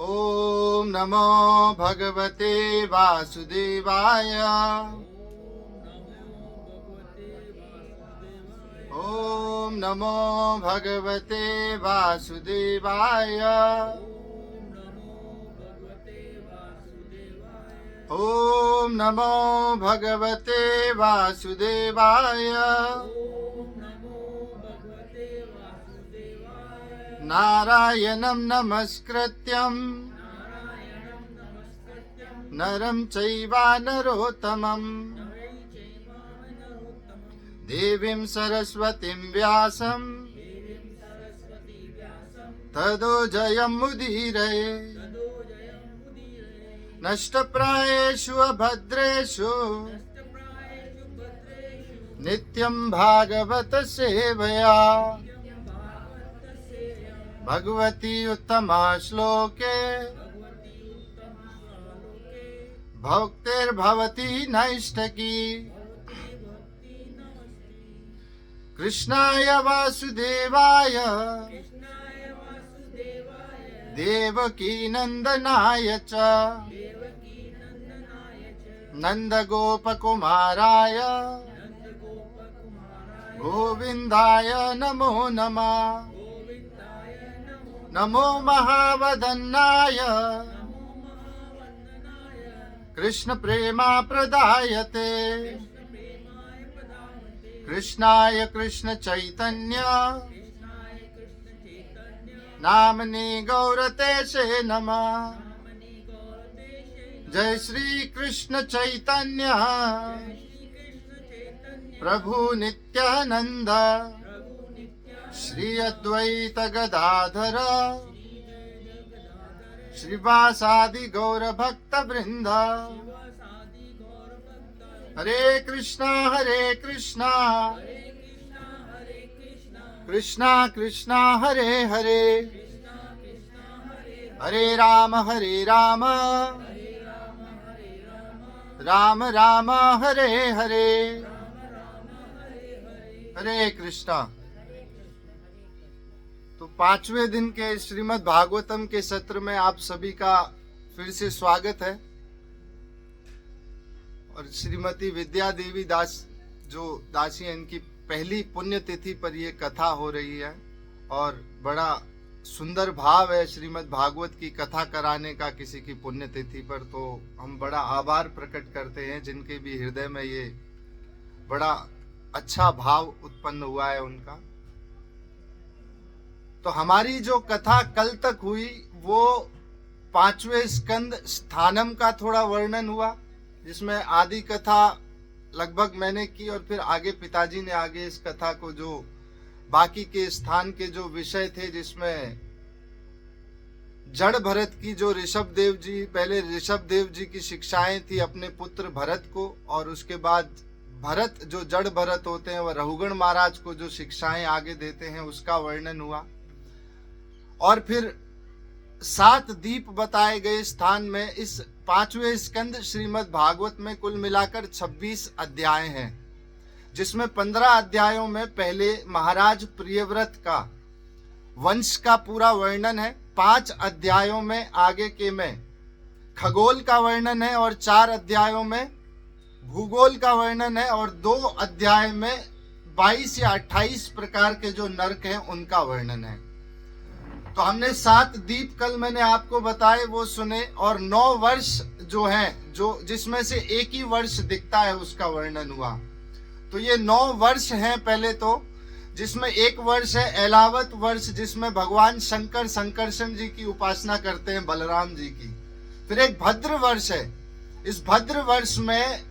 ओम नमो भगवते वासुदेवाय। ओम नमो भगवते वासुदेवाय। ओम नमो भगवते वासुदेवाय। नारायणं नमस्कृत्यं नरं चैव नरोत्तमं देवीं सरस्वतीं व्यासं ततो जयमुदीरये। नष्टप्रायेषु अभद्रेषु नित्यं भागवत सेवया भगवती उत्तमा श्लोके भक्तिर्भवती नैष्ठकी। कृष्णाय वासुदेवाय देवकी नंदनाय च नंदगोपकुमाराय गोविंदाय नमो नमः। नमो महावदन्नाय कृष्ण प्रेमा प्रदायते। कृष्णाय कृष्ण चैतन्य नामने गौरतेशे नमः। जय श्री कृष्ण चैतन्य प्रभु नित्यानंद श्री अद्वैत गदाधर श्रीवासादि गौर भक्त वृंद। हरे कृष्णा कृष्णा कृष्णा हरे हरे हरे राम राम राम हरे हरे। हरे कृष्णा। तो 5वें दिन के श्रीमद् भागवतम के सत्र में आप सभी का फिर से स्वागत है। और श्रीमती विद्या देवी दास जो दासी हैं, इनकी पहली पुण्यतिथि पर ये कथा हो रही है और बड़ा सुंदर भाव है श्रीमद् भागवत की कथा कराने का किसी की पुण्यतिथि पर। तो हम बड़ा आभार प्रकट करते हैं जिनके भी हृदय में ये बड़ा अच्छा भाव उत्पन्न हुआ है उनका। तो हमारी जो कथा कल तक हुई वो 5वें स्कंद स्थानम का थोड़ा वर्णन हुआ, जिसमें आदि कथा लगभग मैंने की और फिर आगे पिताजी ने आगे इस कथा को जो बाकी के स्थान के जो विषय थे, जिसमें जड़ भरत की जो ऋषभ देव जी, पहले ऋषभ देव जी की शिक्षाएं थी अपने पुत्र भरत को, और उसके बाद भरत जो जड़ भरत होते हैं वह रघुगण महाराज को जो शिक्षाएं आगे देते हैं उसका वर्णन हुआ। और फिर 7 दीप बताए गए स्थान में इस 5वें स्कंद श्रीमद् भागवत में कुल मिलाकर 26 अध्याय हैं, जिसमें 15 अध्यायों में पहले महाराज प्रियव्रत का वंश का पूरा वर्णन है। 5 अध्यायों में आगे के में खगोल का वर्णन है और 4 अध्यायों में भूगोल का वर्णन है और 2 अध्याय में 22 या 28 प्रकार के जो नरक हैं उनका वर्णन है। तो हमने 7 दीप कल मैंने आपको बताए वो सुने, और 9 वर्ष जो हैं, जो जिसमें से एक ही वर्ष दिखता है उसका वर्णन हुआ। तो ये 9 वर्ष हैं पहले तो, जिसमें एक वर्ष है एलावत वर्ष, जिसमें भगवान शंकर संकर्षण जी की उपासना करते हैं, बलराम जी की। फिर एक भद्र वर्ष है। इस भद्र वर्ष में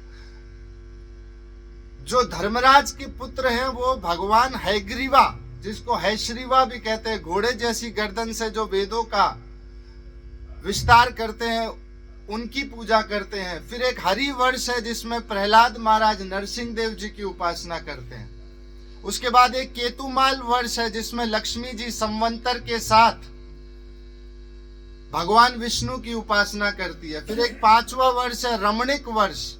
जो धर्मराज के पुत्र हैं वो भगवान हैग्रीवा, जिसको हैश्रीवा भी कहते हैं, घोड़े जैसी गर्दन से जो वेदों का विस्तार करते हैं, उनकी पूजा करते हैं। फिर एक हरि वर्ष है जिसमें प्रहलाद महाराज नरसिंह देव जी की उपासना करते हैं। उसके बाद एक केतुमाल वर्ष है जिसमें लक्ष्मी जी संवंतर के साथ भगवान विष्णु की उपासना करती है। फिर एक 5वां वर्ष है रमणिक वर्ष।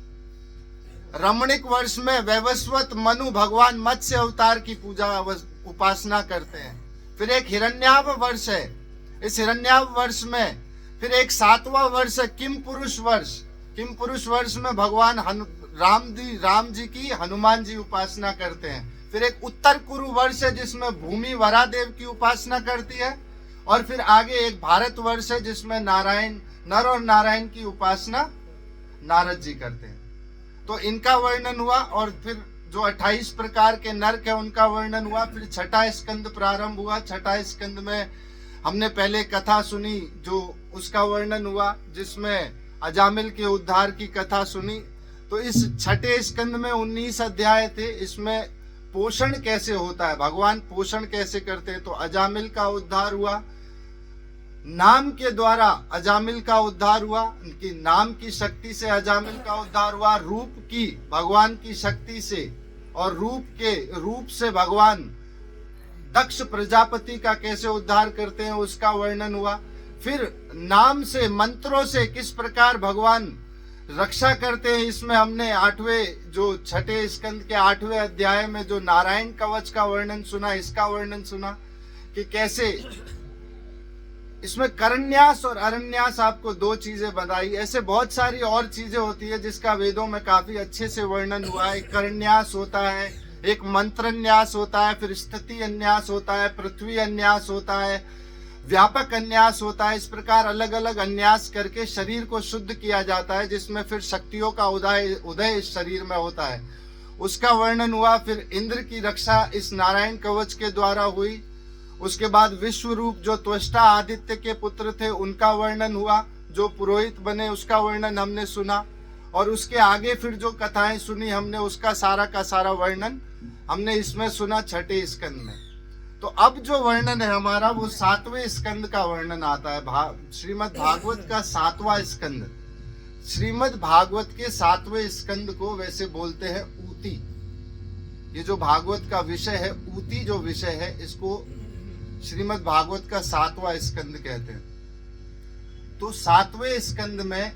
रमणिक वर्ष में वैवस्वत मनु भगवान मत्स्य अवतार की पूजा उपासना करते हैं। फिर एक हिरण्याव वर्ष है। इस हिरण्याव वर्ष में फिर एक 7वां वर्ष है किम पुरुष वर्ष। किम पुरुष वर्ष में भगवान राम जी की हनुमान जी उपासना करते हैं। फिर एक उत्तर कुरु वर्ष है जिसमें भूमि वरा देव की उपासना करती है। और फिर आगे एक भारत वर्ष है जिसमें नर और नारायण की उपासना नारद जी करते हैं। तो इनका वर्णन हुआ। और फिर जो 28 प्रकार के नर्क है उनका वर्णन हुआ। फिर छठा स्कंद प्रारंभ हुआ। छठा स्कंद में हमने पहले कथा सुनी, जो उसका वर्णन हुआ, जिसमें अजामिल के उद्धार की कथा सुनी। तो इस छठे स्कंद में 19 अध्याय थे। इसमें पोषण कैसे होता है, भगवान पोषण कैसे करते हैं। तो अजामिल का उद्धार हुआ, नाम के द्वारा अजामिल का उद्धार हुआ, उनकी नाम की शक्ति से अजामिल का उद्धार हुआ। रूप की भगवान की शक्ति से और रूप से भगवान दक्ष प्रजापति का कैसे उद्धार करते हैं उसका वर्णन हुआ। फिर नाम से, मंत्रों से किस प्रकार भगवान रक्षा करते हैं, इसमें हमने छठे स्कंद के 8वें अध्याय में जो नारायण कवच का वर्णन सुना, इसका वर्णन सुना कि कैसे इसमें करन्यास और अरन्यास आपको 2 चीजें बताई। ऐसे बहुत सारी और चीजें होती है जिसका वेदों में काफी अच्छे से वर्णन हुआ है। करन्यास होता है, एक मंत्रन्यास होता है, फिर स्थिति अन्यास होता है, पृथ्वी अन्यास होता है, व्यापक अन्यास होता है। इस प्रकार अलग अलग अन्यास करके शरीर को शुद्ध किया जाता है, जिसमें फिर शक्तियों का उदय इस शरीर में होता है, उसका वर्णन हुआ। फिर इंद्र की रक्षा इस नारायण कवच के द्वारा हुई। उसके बाद विश्व रूप जो त्वष्टा आदित्य के पुत्र थे उनका वर्णन हुआ, जो पुरोहित बने उसका वर्णन हमने सुना। और उसके आगे फिर जो कथाएं सुनी हमने, उसका सारा का सारा वर्णन हमने इसमें सुना छठे स्कंद में। तो अब जो वर्णन है हमारा वो 7वें स्कंद का वर्णन आता है। श्रीमद् भागवत का 7वां स्कंद। श्रीमद् भागवत के 7वें स्कंद को वैसे बोलते हैं ऊती। ये जो भागवत का विषय है, ऊती जो विषय है, इसको श्रीमद् भागवत का 7वां स्कंद कहते हैं। तो 7वें स्कंद में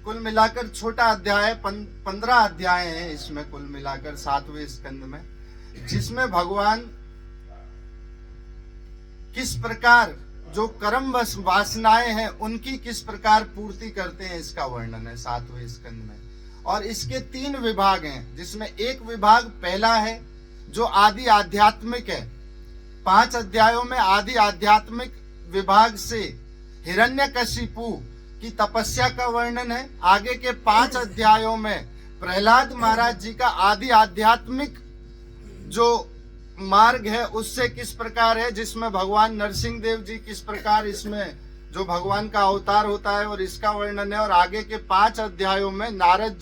कुल मिलाकर छोटा अध्याय 15 अध्याय हैं इसमें कुल मिलाकर 7वें स्कंद में, जिसमें भगवान किस प्रकार जो कर्म वासनाएं हैं उनकी किस प्रकार पूर्ति करते हैं, इसका वर्णन है 7वें स्कंद में। और इसके 3 विभाग हैं, जिसमें एक विभाग पहला है जो आदि आध्यात्मिक है। 5 अध्यायों में आदि आध्यात्मिक विभाग से हिरण्यकशिपु की तपस्या का वर्णन है। आगे के 5 अध्यायों में प्रहलाद महाराज जी का आदि आध्यात्मिक जो मार्ग है उससे किस प्रकार है, जिसमें भगवान नरसिंह देव जी किस प्रकार इसमें जो भगवान का अवतार होता है और इसका वर्णन है। और आगे के 5 अध्यायों में नारद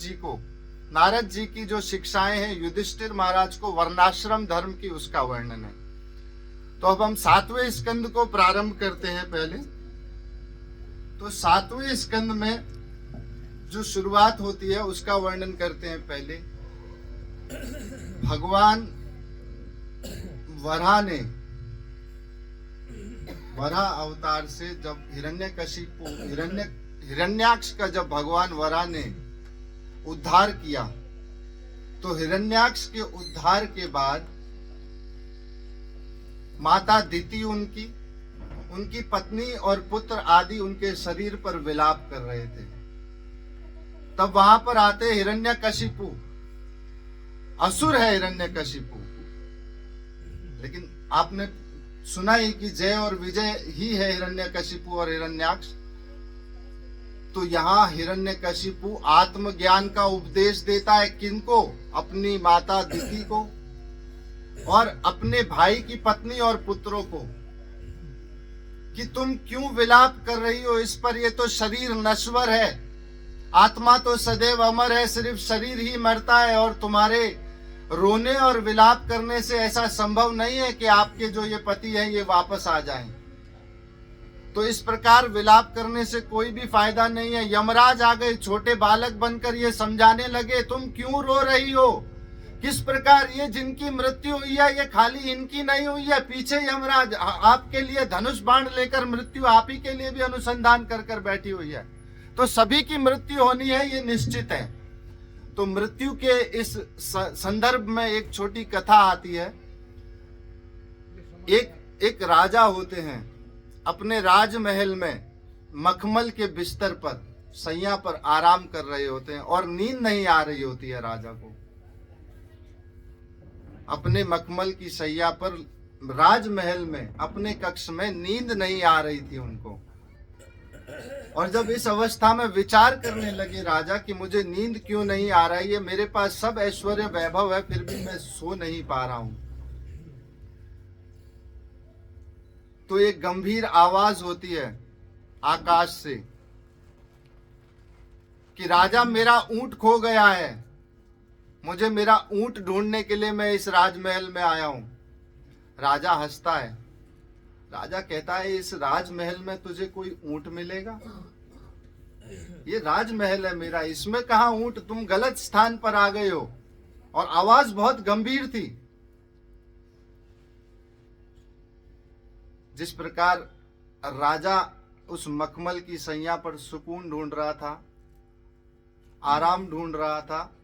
जी की जो शिक्षाएं हैं युधिष्ठिर महाराज को वर्णाश्रम धर्म की, उसका वर्णन है। तो अब हम 7वें स्कंद को प्रारंभ करते हैं। पहले तो 7वें स्कंद में जो शुरुआत होती है उसका वर्णन करते हैं। पहले भगवान वराह अवतार से जब हिरण्याक्ष का जब भगवान वराह ने उद्धार किया, तो हिरण्याक्ष के उद्धार के बाद माता दिति उनकी पत्नी और पुत्र आदि उनके शरीर पर विलाप कर रहे थे। तब वहां पर आते हिरण्यकशिपु, असुर है हिरण्यकशिपु, लेकिन आपने सुना ही कि जय और विजय ही है हिरण्यकशिपु और हिरण्याक्ष। तो यहाँ हिरण्यकशिपु आत्मज्ञान का उपदेश देता है, किनको? अपनी माता दिति को और अपने भाई की पत्नी और पुत्रों को, कि तुम क्यों विलाप कर रही हो इस पर, ये तो शरीर नश्वर है, आत्मा तो सदैव अमर है, सिर्फ शरीर ही मरता है। और तुम्हारे रोने और विलाप करने से ऐसा संभव नहीं है कि आपके जो ये पति है ये वापस आ जाएं। तो इस प्रकार विलाप करने से कोई भी फायदा नहीं है। यमराज आ गए, छोटे बालक बनकर ये समझाने लगे, तुम क्यों रो रही हो, किस प्रकार ये जिनकी मृत्यु हुई है ये खाली इनकी नहीं हुई है, पीछे यमराज आपके लिए धनुष बाण लेकर मृत्यु आप ही के लिए भी अनुसंधान कर कर बैठी हुई है। तो सभी की मृत्यु होनी है, ये निश्चित है। तो मृत्यु के इस संदर्भ में एक छोटी कथा आती है। एक राजा होते हैं, अपने राजमहल में मखमल के बिस्तर पर, सैया पर आराम कर रहे होते हैं और नींद नहीं आ रही होती है राजा को। अपने मखमल की सैया पर राजमहल में अपने कक्ष में नींद नहीं आ रही थी उनको। और जब इस अवस्था में विचार करने लगे राजा कि मुझे नींद क्यों नहीं आ रही है, मेरे पास सब ऐश्वर्य वैभव है, फिर भी मैं सो नहीं पा रहा हूं, तो एक गंभीर आवाज होती है आकाश से कि राजा मेरा ऊंट खो गया है, मुझे मेरा ऊंट ढूंढने के लिए मैं इस राजमहल में आया हूं। राजा हंसता है। राजा कहता है इस राजमहल में तुझे कोई ऊंट मिलेगा? ये राजमहल है मेरा, इसमें कहां ऊंट? तुम गलत स्थान पर आ गए हो। और आवाज बहुत गंभीर थी। जिस प्रकार राजा उस मखमल की सैया पर सुकून ढूंढ रहा था, आराम ढूंढ रहा था,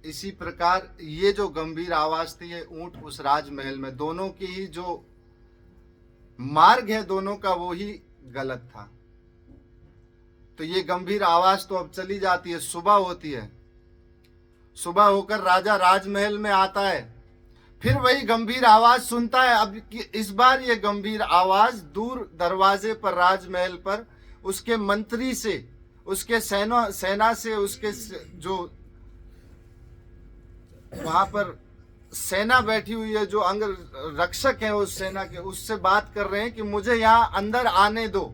इसी प्रकार ये जो गंभीर आवाज थी ये ऊंट उस राजमहल में, दोनों की ही जो मार्ग है दोनों का वो ही गलत था। तो ये गंभीर आवाज तो अब चली जाती है, सुबह होती है। सुबह होकर राजा राजमहल में आता है, फिर वही गंभीर आवाज सुनता है। अब इस बार ये गंभीर आवाज दूर दरवाजे पर, राजमहल पर उसके मंत्री से, उसके सेना से, उसके जो वहां पर सेना बैठी हुई है, जो अंग रक्षक है उस सेना के, उससे बात कर रहे हैं कि मुझे यहाँ अंदर आने दो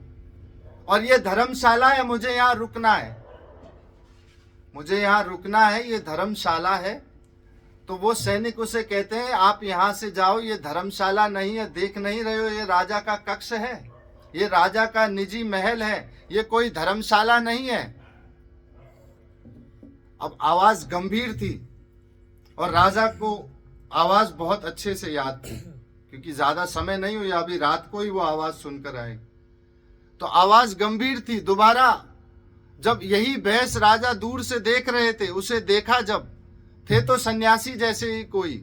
और ये धर्मशाला है, मुझे यहाँ रुकना है, मुझे यहाँ रुकना है, ये धर्मशाला है। तो वो सैनिक उसे कहते हैं आप यहाँ से जाओ, ये धर्मशाला नहीं है, देख नहीं रहे हो ये राजा का कक्ष है, ये राजा का निजी महल है, ये कोई धर्मशाला नहीं है। अब आवाज गंभीर थी और राजा को आवाज बहुत अच्छे से याद थी, क्योंकि ज्यादा समय नहीं हुआ, अभी रात को ही वो आवाज सुनकर आए। तो आवाज गंभीर थी। दोबारा जब यही बहस राजा दूर से देख रहे थे, उसे देखा जब, थे तो सन्यासी जैसे ही कोई,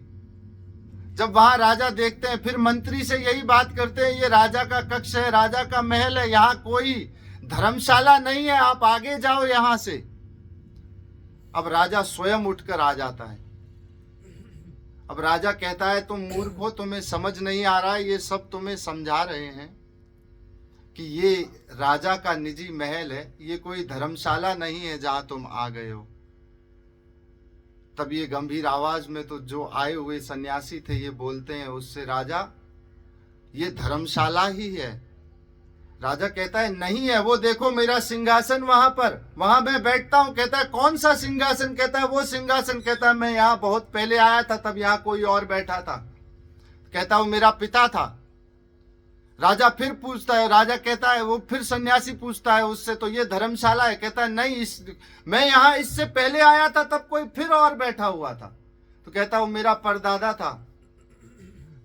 जब वहां राजा देखते हैं फिर मंत्री से यही बात करते हैं, ये राजा का कक्ष है, राजा का महल है, यहाँ कोई धर्मशाला नहीं है, आप आगे जाओ यहां से। अब राजा स्वयं उठकर आ जाता है। अब राजा कहता है तुम मूर्ख हो, तुम्हें समझ नहीं आ रहा है, ये सब तुम्हें समझा रहे हैं कि ये राजा का निजी महल है, ये कोई धर्मशाला नहीं है जहां तुम आ गए हो। तब ये गंभीर आवाज में तो जो आए हुए सन्यासी थे ये बोलते हैं उससे, राजा ये धर्मशाला ही है। राजा कहता है नहीं है, वो देखो मेरा सिंहासन वहां पर, वहां मैं बैठता हूं। कहता है कौन सा सिंहासन? कहता है वो सिंहासन। कहता है मैं यहाँ बहुत पहले आया था, तब यहाँ कोई और बैठा था। कहता वो मेरा पिता था। राजा फिर पूछता है, राजा कहता है, वो फिर सन्यासी पूछता है उससे, तो ये धर्मशाला है? कहता है नहीं, मैं यहाँ इससे पहले आया था, तब कोई फिर और बैठा हुआ था। तो कहता वो मेरा परदादा था।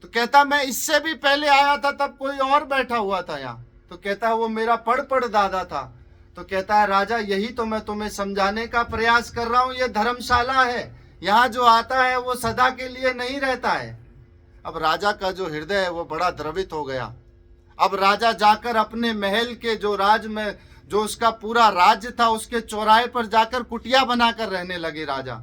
तो कहता मैं इससे भी पहले आया था, तब कोई और बैठा हुआ था यहाँ। तो कहता है वो मेरा पड़ दादा था। तो कहता है राजा यही तो मैं तुम्हें समझाने का प्रयास कर रहा हूं, ये धर्मशाला है, यहाँ जो आता है वो सदा के लिए नहीं रहता है। अब राजा का जो हृदय है वो बड़ा द्रवित हो गया। अब राजा जाकर अपने महल के जो राज में, जो उसका पूरा राज्य था, उसके चौराहे पर जाकर कुटिया बनाकर रहने लगे राजा।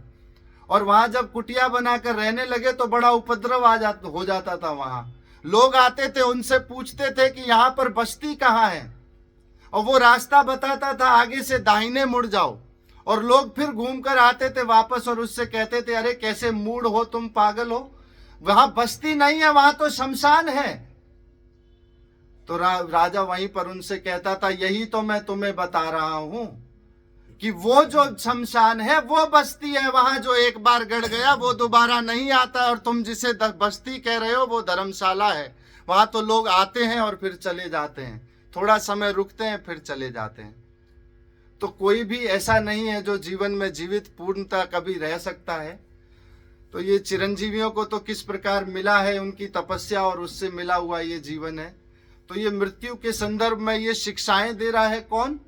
और वहां जब कुटिया बनाकर रहने लगे तो बड़ा उपद्रव हो जाता था। वहां लोग आते थे, उनसे पूछते थे कि यहाँ पर बस्ती कहाँ है, और वो रास्ता बताता था आगे से दाहिने मुड़ जाओ। और लोग फिर घूमकर आते थे वापस और उससे कहते थे अरे कैसे मूड हो तुम, पागल हो, वहां बस्ती नहीं है, वहां तो शमशान है। तो राजा वहीं पर उनसे कहता था यही तो मैं तुम्हें बता रहा हूं कि वो जो शमशान है वो बस्ती है, वहां जो एक बार गड़ गया वो दोबारा नहीं आता। और तुम जिसे बस्ती कह रहे हो वो धर्मशाला है, वहां तो लोग आते हैं और फिर चले जाते हैं, थोड़ा समय रुकते हैं फिर चले जाते हैं। तो कोई भी ऐसा नहीं है जो जीवन में जीवित पूर्णता कभी रह सकता है। तो ये चिरंजीवियों को तो किस प्रकार मिला है, उनकी तपस्या और उससे मिला हुआ ये जीवन है। तो ये मृत्यु के संदर्भ में ये शिक्षाएं दे रहा है कौन?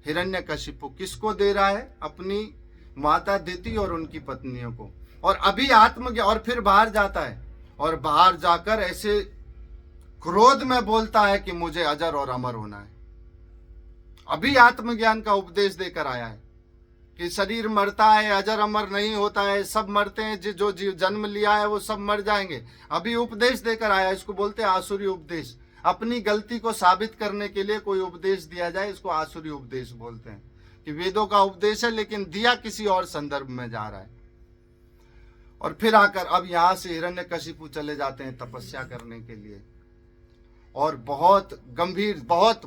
हिरण्यकशिपु। किसको दे रहा है? अपनी माता दिति और उनकी पत्नियों को। और अभी आत्मज्ञान, और फिर बाहर जाता है और बाहर जाकर ऐसे क्रोध में बोलता है कि मुझे अजर और अमर होना है। अभी आत्मज्ञान का उपदेश देकर आया है कि शरीर मरता है, अजर अमर नहीं होता है, सब मरते हैं, जो जन्म लिया है वो सब मर जाएंगे। अभी उपदेश देकर आया, इसको बोलते हैं आसुरी उपदेश। अपनी गलती को साबित करने के लिए कोई उपदेश दिया जाए, इसको आसुरी उपदेश बोलते हैं, कि वेदों का उपदेश है लेकिन दिया किसी और संदर्भ में जा रहा है। और फिर आकर अब यहां से हिरण्यकशिपु चले जाते हैं तपस्या करने के लिए, और बहुत गंभीर, बहुत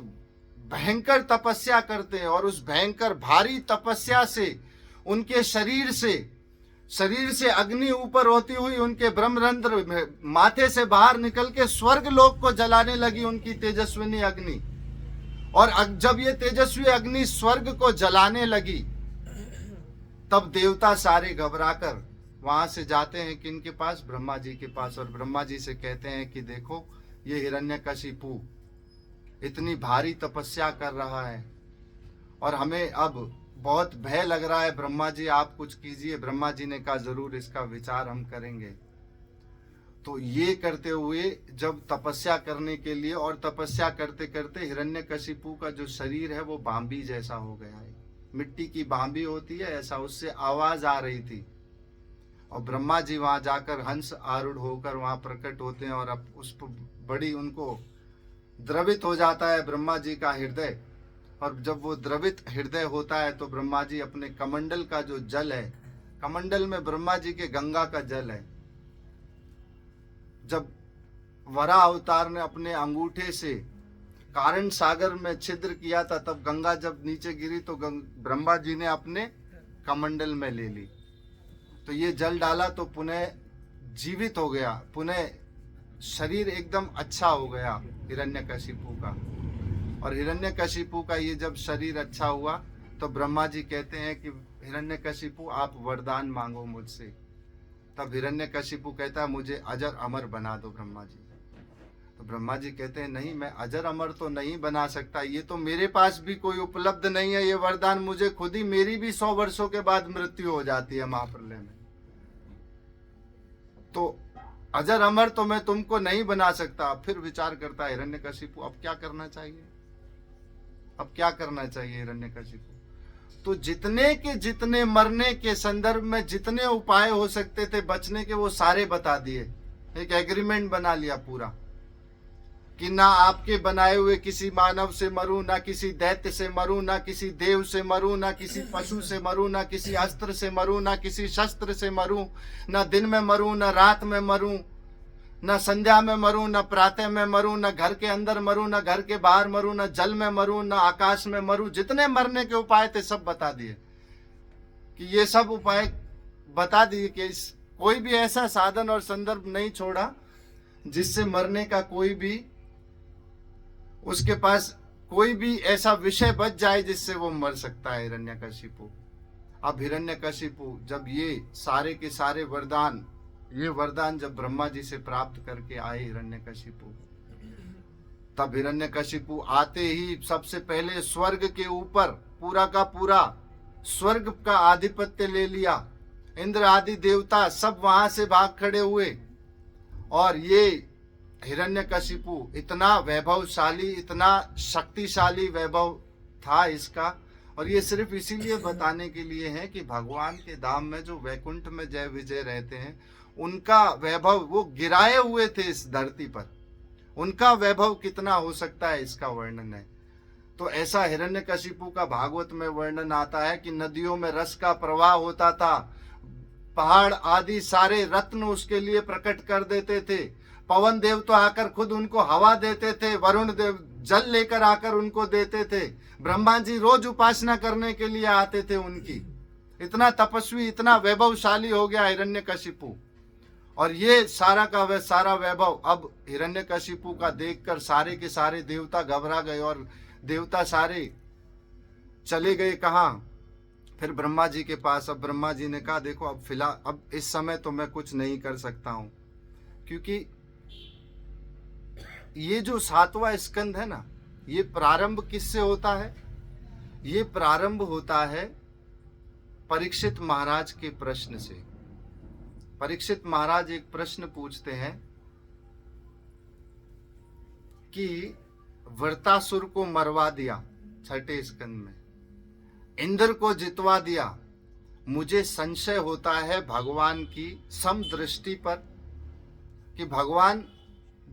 भयंकर तपस्या करते हैं। और उस भयंकर भारी तपस्या से उनके शरीर से अग्नि ऊपर होती हुई उनके ब्रह्मरंध्र माथे से बाहर निकल के स्वर्ग लोक को जलाने लगी उनकी तेजस्विनी अग्नि। और जब ये तेजस्वी अग्नि स्वर्ग को जलाने लगी, तब देवता सारे घबराकर वहां से जाते हैं किनके पास? ब्रह्मा जी के पास। और ब्रह्मा जी से कहते हैं कि देखो, ये हिरण्यकशिपु इतनी भारी तपस्या कर रहा है और हमें अब बहुत भय लग रहा है, ब्रह्मा जी आप कुछ कीजिए। ब्रह्मा जी ने कहा जरूर इसका विचार हम करेंगे। तो ये करते हुए जब तपस्या करने के लिए, और तपस्या करते करते हिरण्यकशिपु का जो शरीर है वो बांबी जैसा हो गया है, मिट्टी की बांबी होती है ऐसा, उससे आवाज आ रही थी। और ब्रह्मा जी वहां जाकर हंस आरूढ़ होकर वहां प्रकट होते हैं, और अब उस पर बड़ी उनको द्रवित हो जाता है ब्रह्मा जी का हृदय। और जब वो द्रवित हृदय होता है तो ब्रह्मा जी अपने कमंडल का जो जल है, कमंडल में ब्रह्मा जी के गंगा का जल है, जब वराह अवतार ने अपने अंगूठे से कारण सागर में छिद्र किया था, तब गंगा जब नीचे गिरी तो ब्रह्मा जी ने अपने कमंडल में ले ली। तो ये जल डाला तो पुनः जीवित हो गया, पुनः शरीर एकदम अच्छा हो गया हिरण्यकशिपु का। और हिरण्यकशिपु का ये जब शरीर अच्छा हुआ तो ब्रह्मा जी कहते हैं कि हिरण्यकशिपु आप वरदान मांगो मुझसे। तब हिरण्यकशिपु कहता है मुझे अजर अमर बना दो ब्रह्मा जी। तो ब्रह्मा जी कहते हैं नहीं, मैं अजर अमर तो नहीं बना सकता, ये तो मेरे पास भी कोई उपलब्ध नहीं है ये वरदान, मुझे खुद ही, मेरी भी 100 वर्षों के बाद मृत्यु हो जाती है महाप्रलय में। तो अजर अमर तो मैं तुमको नहीं बना सकता। फिर विचार करता है हिरण्यकशिपु, अब क्या करना चाहिए, अब क्या करना चाहिए हिरण्यकशिपु। तो जितने के जितने मरने के संदर्भ में जितने उपाय हो सकते थे बचने के, वो सारे बता दिए। एक एग्रीमेंट बना लिया पूरा कि ना आपके बनाए हुए किसी मानव से मरूं, ना किसी दैत्य से मरूं, ना किसी देव से मरूं, ना किसी पशु से मरूं, ना किसी अस्त्र से मरूं, ना किसी शस्त्र से मरूं, ना दिन में मरूं, ना रात में मरूं, ना संध्या में मरूं, ना प्रातः में मरूं, ना घर के अंदर मरूं, ना घर के बाहर मरूं, ना जल में मरूं, ना आकाश में मरूं। जितने मरने के उपाय थे सब बता दिए, कि ये सब उपाय बता दिए कि कोई भी ऐसा साधन और संदर्भ नहीं छोड़ा जिससे मरने का कोई भी, उसके पास कोई भी ऐसा विषय बच जाए जिससे वो मर सकता है हिरण्यकशिपु। अब हिरण्यकशिपु जब ये सारे के सारे वरदान, ये वरदान जब ब्रह्मा जी से प्राप्त करके आए हिरण्यकशिपु, तब हिरण्यकशिपु आते ही सबसे पहले स्वर्ग के ऊपर पूरा का पूरा स्वर्ग का आधिपत्य ले लिया। इंद्र आदि देवता सब वहां से भाग खड़े हुए। और ये हिरण्यकशिपु इतना वैभवशाली, इतना शक्तिशाली वैभव था इसका। और ये सिर्फ इसीलिए बताने के लिए है कि भगवान के धाम में जो वैकुंठ में जय विजय रहते हैं, उनका वैभव वो गिराए हुए थे इस धरती पर, उनका वैभव कितना हो सकता है इसका वर्णन है। तो ऐसा हिरण्यकशिपु का भागवत में वर्णन आता है कि नदियों में रस का प्रवाह होता था, पहाड़ आदि सारे रत्न उसके लिए प्रकट कर देते थे, पवन देव तो आकर खुद उनको हवा देते थे, वरुण देव जल लेकर आकर उनको देते थे, ब्रह्मा जी रोज उपासना करने के लिए आते थे उनकी। इतना तपस्वी, इतना वैभवशाली हो गया हिरण्यकशिपु। और ये सारा का सारा वैभव अब हिरण्यकशिपु का देखकर सारे के सारे देवता घबरा गए, और देवता सारे चले गए कहाँ? फिर ब्रह्मा जी के पास। अब ब्रह्मा जी ने कहा देखो अब फिलहाल, अब इस समय तो मैं कुछ नहीं कर सकता हूं, क्योंकि ये जो 7वां स्कंद है ना, ये प्रारंभ किससे होता है? ये प्रारंभ होता है परीक्षित महाराज के प्रश्न से। परीक्षित महाराज एक प्रश्न पूछते हैं कि वृतासुर को मरवा दिया, छठे स्कंद में, इंद्र को जितवा दिया। मुझे संशय होता है भगवान की समदृष्टि पर कि भगवान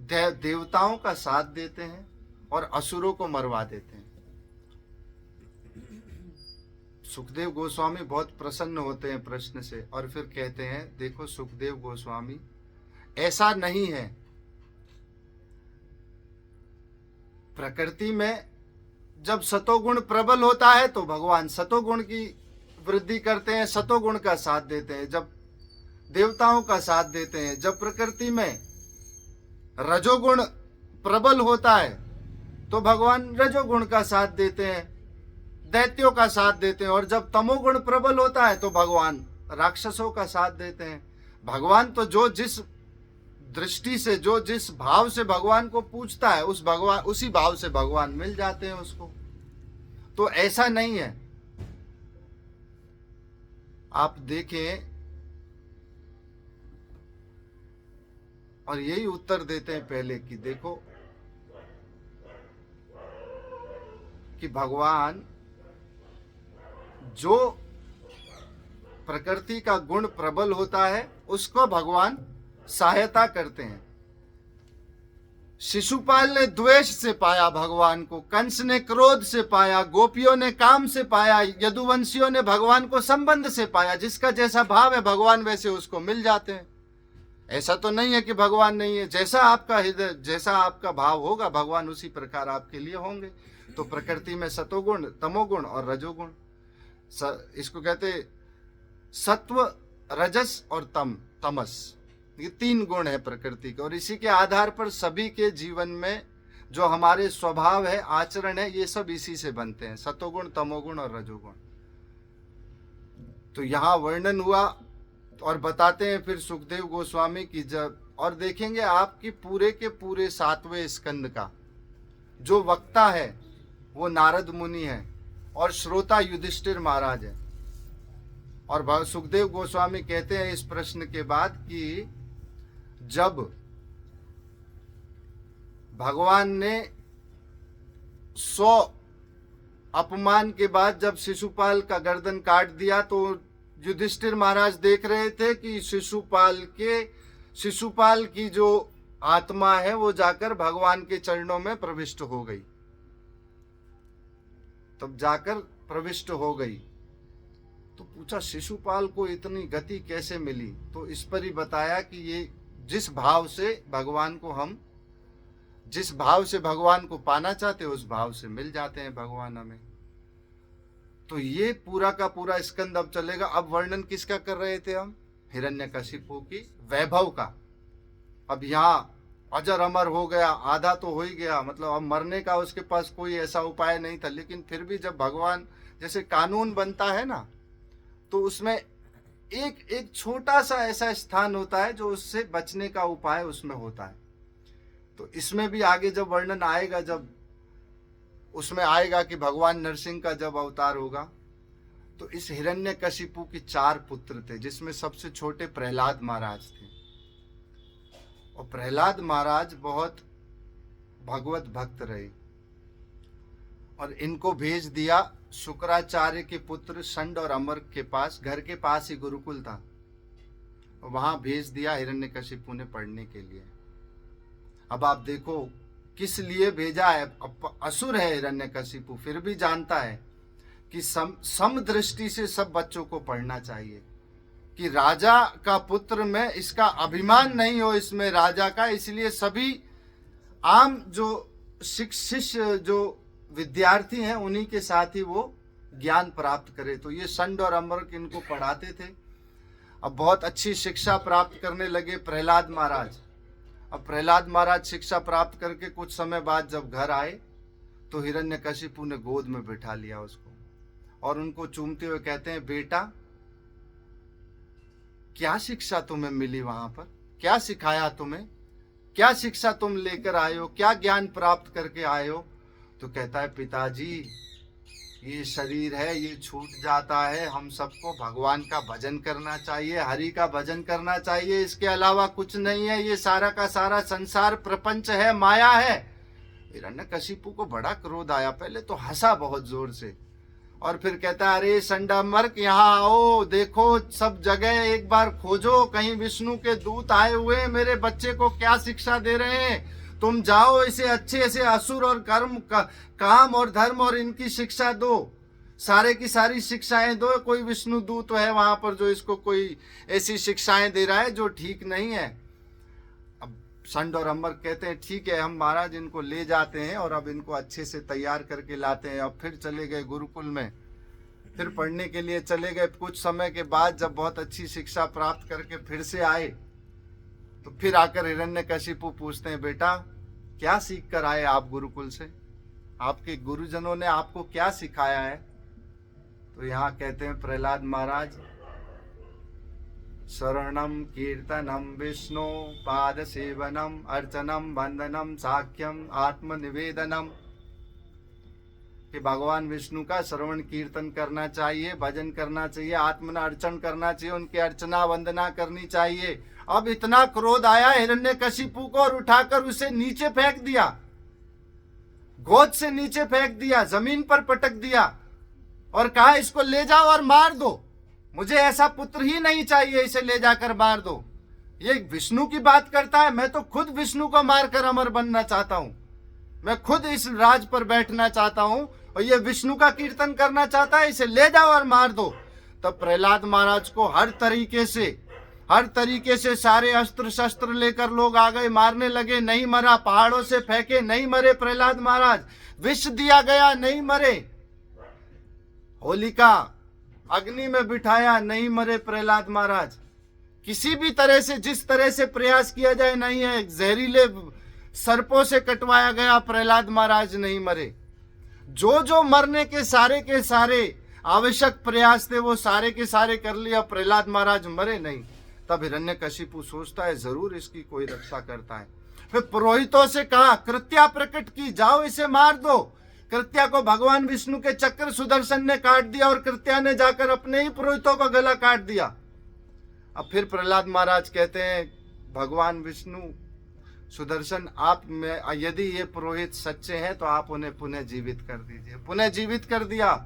देवताओं का साथ देते हैं और असुरों को मरवा देते हैं। सुखदेव गोस्वामी बहुत प्रसन्न होते हैं प्रश्न से और फिर कहते हैं, देखो सुखदेव गोस्वामी, ऐसा नहीं है। प्रकृति में जब सतोगुण प्रबल होता है तो भगवान सतोगुण की वृद्धि करते हैं, सतोगुण का साथ देते हैं। जब देवताओं का साथ देते हैं, जब प्रकृति में रजोगुण प्रबल होता है तो भगवान रजोगुण का साथ देते हैं, दैत्यों का साथ देते हैं। और जब तमोगुण प्रबल होता है तो भगवान राक्षसों का साथ देते हैं। भगवान तो जो जिस दृष्टि से, जो जिस भाव से भगवान को पूछता है, उसी भाव से भगवान मिल जाते हैं उसको। तो ऐसा नहीं है। आप देखें, और यही उत्तर देते हैं पहले कि देखो कि भगवान जो प्रकृति का गुण प्रबल होता है उसको भगवान सहायता करते हैं। शिशुपाल ने द्वेष से पाया भगवान को, कंस ने क्रोध से पाया, गोपियों ने काम से पाया, यदुवंशियों ने भगवान को संबंध से पाया। जिसका जैसा भाव है भगवान वैसे उसको मिल जाते हैं। ऐसा तो नहीं है कि भगवान नहीं है। जैसा आपका हृदय, जैसा आपका भाव होगा भगवान उसी प्रकार आपके लिए होंगे। तो प्रकृति में सतोगुण, तमोगुण और रजोगुण, इसको कहते सत्व, रजस और तमस, ये 3 गुण है प्रकृति के। और इसी के आधार पर सभी के जीवन में जो हमारे स्वभाव है, आचरण है, ये सब इसी से बनते हैं, सतोगुण, तमोगुण और रजोगुण। तो यहाँ वर्णन हुआ और बताते हैं फिर सुखदेव गोस्वामी की जब, और देखेंगे आपकी पूरे के पूरे 7वें स्कंद का जो वक्ता है वो नारद मुनि है और श्रोता युधिष्ठिर महाराज है। और सुखदेव गोस्वामी कहते हैं इस प्रश्न के बाद कि जब भगवान ने 100 अपमान के बाद जब शिशुपाल का गर्दन काट दिया तो युधिष्ठिर महाराज देख रहे थे कि शिशुपाल की जो आत्मा है वो जाकर भगवान के चरणों में प्रविष्ट हो गई। तब जाकर प्रविष्ट हो गई तो पूछा शिशुपाल को इतनी गति कैसे मिली? तो इस पर ही बताया कि ये जिस भाव से भगवान को पाना चाहते उस भाव से मिल जाते हैं भगवान हमें। तो ये पूरा का पूरा स्कंद अब चलेगा। अब वर्णन किसका कर रहे थे हम? हिरण्यकशिपु की वैभव का। अब यहाँ अजर अमर हो गया, आधा तो हो ही गया, मतलब अब मरने का उसके पास कोई ऐसा उपाय नहीं था। लेकिन फिर भी जब भगवान जैसे कानून बनता है ना, तो उसमें एक छोटा सा ऐसा स्थान होता है जो उससे बचने का उपाय उसमें होता है। तो इसमें भी आगे जब वर्णन आएगा, जब उसमें आएगा कि भगवान नरसिंह का जब अवतार होगा, तो इस हिरण्यकशिपु के 4 पुत्र थे, जिसमें सबसे छोटे प्रहलाद महाराज थे। और प्रहलाद महाराज बहुत भगवत भक्त रहे और इनको भेज दिया शुक्राचार्य के पुत्र षंड और अमर के पास। घर के पास ही गुरुकुल था, वहां भेज दिया हिरण्यकशिपु ने पढ़ने के लिए। अब आप देखो किस लिए भेजा है। असुर है हिरण्यकशिपु, फिर भी जानता है कि समदृष्टि से सब बच्चों को पढ़ना चाहिए, कि राजा का पुत्र में इसका अभिमान नहीं हो, इसमें राजा का। इसलिए सभी आम जो शिष्य जो विद्यार्थी हैं उन्हीं के साथ ही वो ज्ञान प्राप्त करे। तो ये षंड और अमर इनको पढ़ाते थे। अब बहुत अच्छी शिक्षा प्राप्त करने लगे प्रहलाद महाराज। अब प्रहलाद महाराज शिक्षा प्राप्त करके कुछ समय बाद जब घर आए तो हिरण्यकशिपु ने गोद में बिठा लिया उसको और उनको चूमते हुए कहते हैं, बेटा क्या शिक्षा तुम्हें मिली वहां पर? क्या सिखाया तुम्हें? क्या शिक्षा तुम लेकर आए हो? क्या ज्ञान प्राप्त करके आए हो? तो कहता है, पिताजी ये शरीर है, ये छूट जाता है, हम सबको भगवान का भजन करना चाहिए, हरि का भजन करना चाहिए, इसके अलावा कुछ नहीं है। ये सारा का सारा संसार प्रपंच है, माया है, हिरण्यकशिपु को बड़ा क्रोध आया, पहले तो हंसा बहुत जोर से और फिर कहता है अरे संडामर्क यहाँ आओ, देखो सब जगह एक बार खोजो, कहीं विष्णु के दूत आए हुए हैं, मेरे बच्चे को क्या शिक्षा दे रहे हैं, तुम जाओ इसे अच्छे से असुर और काम और धर्म और इनकी शिक्षा दो, सारे की सारी शिक्षाएं दो। कोई विष्णु दूत है वहां पर जो इसको कोई ऐसी शिक्षाएं दे रहा है जो ठीक नहीं है। अब संड और अमर कहते हैं ठीक है, हम महाराज इनको ले जाते हैं और अब इनको अच्छे से तैयार करके लाते हैं। अब फिर चले गए गुरुकुल में, फिर पढ़ने के लिए चले गए। कुछ समय के बाद जब बहुत अच्छी शिक्षा प्राप्त करके फिर से आए तो फिर आकर हिरण्यकशिपु पूछते हैं बेटा क्या सीख कर आए आप गुरुकुल से, आपके गुरुजनों ने आपको क्या सिखाया है। तो यहाँ कहते हैं प्रहलाद महाराज शरणम कीर्तनम विष्णु पाद सेवनम अर्चनम वंदनम साख्यम आत्मनिवेदनम, कि भगवान विष्णु का श्रवण कीर्तन करना चाहिए, भजन करना चाहिए, आत्मन अर्चन करना चाहिए, उनकी अर्चना वंदना करनी चाहिए। अब इतना क्रोध आया हिरण्यकशिपु को और उठाकर उसे नीचे फेंक दिया, गोद से नीचे फेंक दिया, जमीन पर पटक दिया और कहा इसको ले जाओ और मार दो, मुझे ऐसा पुत्र ही नहीं चाहिए, इसे ले जाकर मार दो। ये विष्णु की बात करता है, मैं तो खुद विष्णु को मारकर अमर बनना चाहता हूं, मैं खुद इस राज पर बैठना चाहता हूं और ये विष्णु का कीर्तन करना चाहता है, इसे ले जाओ और मार दो। तब प्रहलाद महाराज को हर तरीके से सारे अस्त्र शस्त्र लेकर लोग आ गए, मारने लगे, नहीं मरा, पहाड़ों से फेंके, नहीं मरे प्रहलाद महाराज, विष दिया गया, नहीं मरे, होलिका अग्नि में बिठाया, नहीं मरे प्रहलाद महाराज, किसी भी तरह से जिस तरह से प्रयास किया जाए नहीं है, जहरीले सर्पों से कटवाया गया, प्रहलाद महाराज नहीं मरे। जो मरने के सारे आवश्यक प्रयास थे वो सारे के सारे कर लिया, प्रहलाद महाराज मरे नहीं। तब हिरण्यकशिपु सोचता है जरूर इसकी कोई रक्षा करता है। फिर पुरोहितों से कहा, कृत्या प्रकट की, जाओ इसे मार दो। कृत्या को भगवान विष्णु के चक्र सुदर्शन ने काट दिया और कृत्या ने जाकर अपने ही पुरोहितों का गला काट दिया। अब फिर प्रहलाद महाराज कहते हैं भगवान विष्णु सुदर्शन, आप में यदि ये पुरोहित सच्चे हैं तो आप उन्हें पुनः जीवित कर दीजिए। पुनः जीवित कर दिया।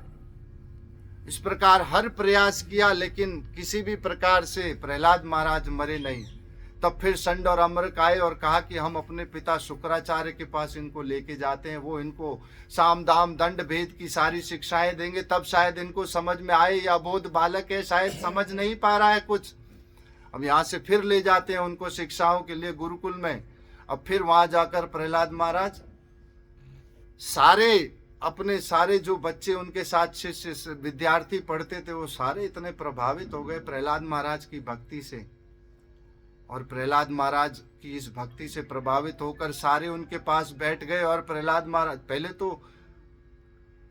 इस प्रकार हर प्रयास किया लेकिन किसी भी प्रकार से प्रहलाद महाराज मरे नहीं। तब फिर संड और अमृक आए और कहा कि हम अपने पिता शुक्राचार्य के पास इनको लेके जाते हैं, वो इनको साम दाम दंड भेद की सारी शिक्षाएं देंगे, तब शायद इनको समझ में आए। या अबोध बालक है, शायद समझ नहीं पा रहा है कुछ। अब यहाँ से फिर ले जाते हैं उनको शिक्षाओं के लिए गुरुकुल में। अब फिर वहां जाकर प्रहलाद महाराज अपने सारे जो बच्चे उनके साथ शिष्य विद्यार्थी पढ़ते थे वो सारे इतने प्रभावित हो गए प्रहलाद महाराज की भक्ति से। और प्रहलाद महाराज की इस भक्ति से प्रभावित होकर सारे उनके पास बैठ गए। और प्रहलाद महाराज पहले तो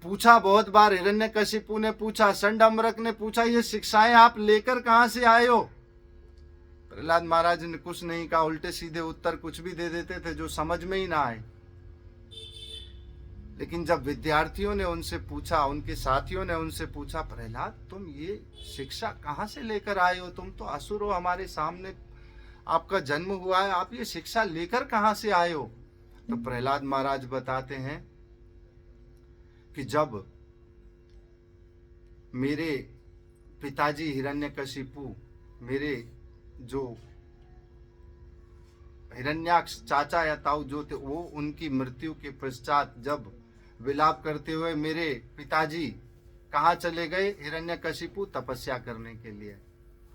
पूछा बहुत बार, हिरण्यकशिपु ने पूछा, संड अमृक ने पूछा, ये शिक्षाएं आप लेकर कहां से आए हो। प्रहलाद महाराज ने कुछ नहीं कहा, उल्टे सीधे उत्तर कुछ भी दे देते थे जो समझ में ही ना आए। लेकिन जब विद्यार्थियों ने उनसे पूछा, उनके साथियों ने उनसे पूछा, प्रहलाद तुम ये शिक्षा कहां से लेकर आए हो, तुम तो असुर हो, हमारे सामने आपका जन्म हुआ है, आप ये शिक्षा लेकर कहां से आए हो। तो प्रहलाद महाराज बताते हैं कि जब मेरे पिताजी हिरण्यकशिपु, मेरे जो हिरण्याक्ष चाचा या ताऊ जो थे, वो उनकी मृत्यु के पश्चात जब विलाप करते हुए मेरे पिताजी कहाँ चले गए, हिरण्यकशिपु तपस्या करने के लिए।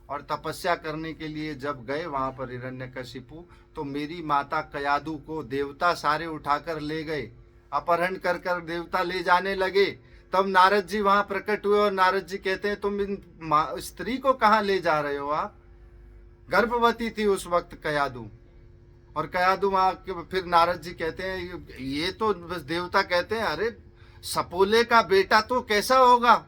और तपस्या करने के लिए जब गए वहां पर हिरण्यकशिपु, तो मेरी माता कयादु को देवता सारे उठाकर ले गए, अपहरण कर कर देवता ले जाने लगे। तब नारद जी वहां प्रकट हुए और नारद जी कहते हैं तुम इन स्त्री को कहाँ ले जा रहे हो, आप गर्भवती थी उस वक्त कयादु। और कयादु वहां फिर नारद जी कहते हैं ये तो बस देवता कहते हैं, अरे सपोले का बेटा तो कैसा होगा,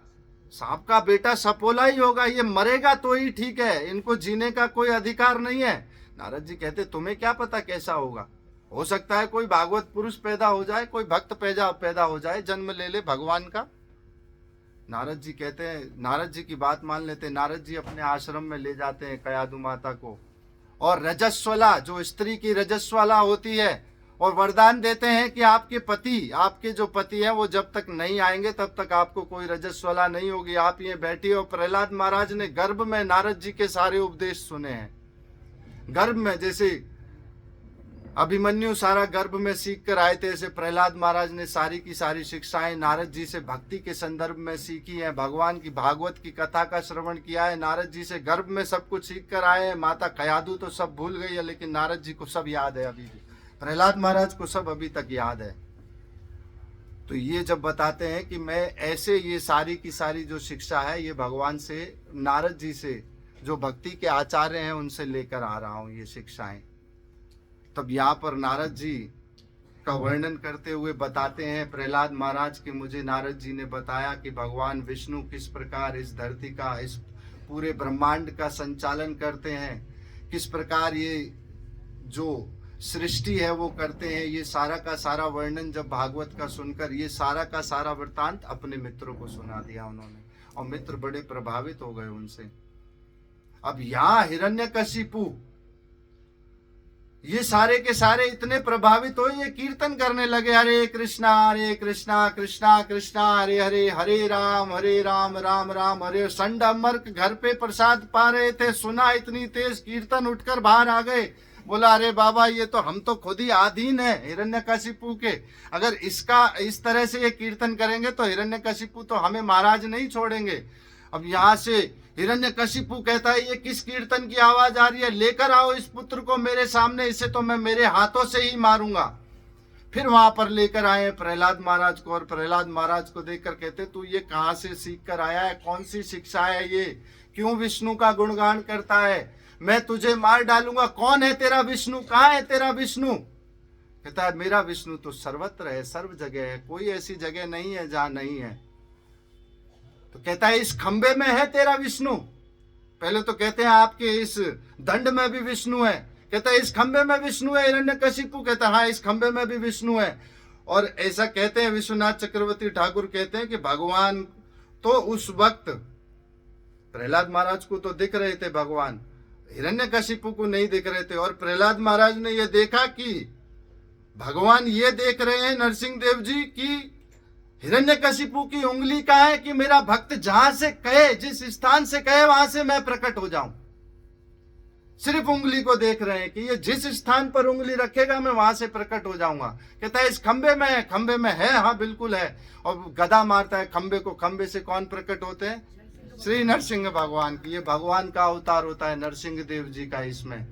सांप का बेटा सपोला ही होगा, ये मरेगा तो ही ठीक है, इनको जीने का कोई अधिकार नहीं है। नारद जी कहते तुम्हें क्या पता कैसा होगा, हो सकता है कोई भागवत पुरुष पैदा हो जाए, कोई भक्त पैदा हो जाए, जन्म ले ले भगवान का। नारद जी कहते हैं, नारद जी की बात मान लेते। नारद जी अपने आश्रम में ले जाते हैं कयादु माता को, और रजस्वला जो स्त्री की रजस्वला होती है और वरदान देते हैं कि आपके पति, आपके जो पति हैं वो जब तक नहीं आएंगे तब तक आपको कोई रजस्वला नहीं होगी, आप ये बैठिए। और प्रहलाद महाराज ने गर्भ में नारद जी के सारे उपदेश सुने हैं। गर्भ में, जैसे अभिमन्यु सारा गर्भ में सीख कर आए थे, ऐसे प्रहलाद महाराज ने सारी की सारी शिक्षाएं नारद जी से भक्ति के संदर्भ में सीखी हैं। भगवान की भागवत की कथा का श्रवण किया है, नारद जी से गर्भ में सब कुछ सीख कर आए हैं। माता कयादू तो सब भूल गई है, लेकिन नारद जी को सब याद है, अभी भी प्रहलाद महाराज को सब अभी तक याद है। तो ये जब बताते हैं कि मैं ऐसे ये सारी की सारी जो शिक्षा है ये भगवान से, नारद जी से, जो भक्ति के आचार्य हैं उनसे लेकर आ रहा हूँ ये शिक्षाएं। तब यहाँ पर नारद जी का वर्णन करते हुए बताते हैं प्रहलाद महाराज के, मुझे नारद जी ने बताया कि भगवान विष्णु किस प्रकार इस धरती का, इस पूरे ब्रह्मांड का संचालन करते हैं, किस प्रकार ये जो सृष्टि है वो करते हैं। ये सारा का सारा वर्णन जब भागवत का सुनकर, ये सारा का सारा वृत्तांत अपने मित्रों को सुना दिया उन्होंने, और मित्र बड़े प्रभावित हो गए उनसे। अब यहाँ हिरण्यकशिपु ये सारे के सारे इतने प्रभावित हो, ये कीर्तन करने लगे, हरे कृष्णा कृष्णा कृष्णा हरे हरे, हरे राम राम राम हरे। संडमर्क घर पे प्रसाद पा रहे थे, सुना इतनी तेज कीर्तन, उठकर बाहर आ गए। बोला अरे बाबा ये तो हम तो खुद ही आधीन है हिरण्यकशिपु के, अगर इसका इस तरह से ये कीर्तन करेंगे तो हिरण्यकशिपु तो हमें महाराज नहीं छोड़ेंगे। अब यहाँ से हिरण्यकशिपु कहता है ये किस कीर्तन की आवाज आ रही है, लेकर आओ इस पुत्र को मेरे सामने, इसे तो मैं मेरे हाथों से ही मारूंगा। फिर वहां पर लेकर आए प्रहलाद महाराज को, और प्रहलाद महाराज को देखकर कहते तू ये कहाँ से सीख कर आया है, कौन सी शिक्षा है ये, क्यों विष्णु का गुणगान करता है, मैं तुझे मार डालूंगा, कौन है तेरा विष्णु, कहाँ है तेरा विष्णु। कहता है मेरा विष्णु तो सर्वत्र है, सर्व जगह है, कोई ऐसी जगह नहीं है जहां नहीं है। तो कहता है इस खंबे में है तेरा विष्णु। पहले तो कहते हैं आपके इस दंड में भी विष्णु है, कहता है इस खंबे में विष्णु है। हिरण्यकशिपु कहता है हाँ इस खंबे में भी विष्णु है। और ऐसा कहते हैं विश्वनाथ चक्रवर्ती ठाकुर कहते हैं कि भगवान तो उस वक्त प्रहलाद महाराज को तो दिख रहे थे भगवान, हिरण्यकशिपु को नहीं दिख रहे थे। और प्रहलाद महाराज ने यह देखा कि भगवान ये देख रहे हैं नरसिंह देव जी की हिरण्यकशिपु की उंगली का है कि मेरा भक्त जहां से कहे, जिस स्थान से कहे वहां से मैं प्रकट हो जाऊं। सिर्फ उंगली को देख रहे हैं कि ये जिस स्थान पर उंगली रखेगा मैं वहां से प्रकट हो जाऊंगा। कहता है इस खंबे में है, खंबे में है, हाँ बिल्कुल है। और गदा मारता है खंबे को, खंबे से कौन प्रकट होते हैं, श्री नरसिंह भगवान की। ये भगवान का अवतार होता है नरसिंह देव जी का इसमें।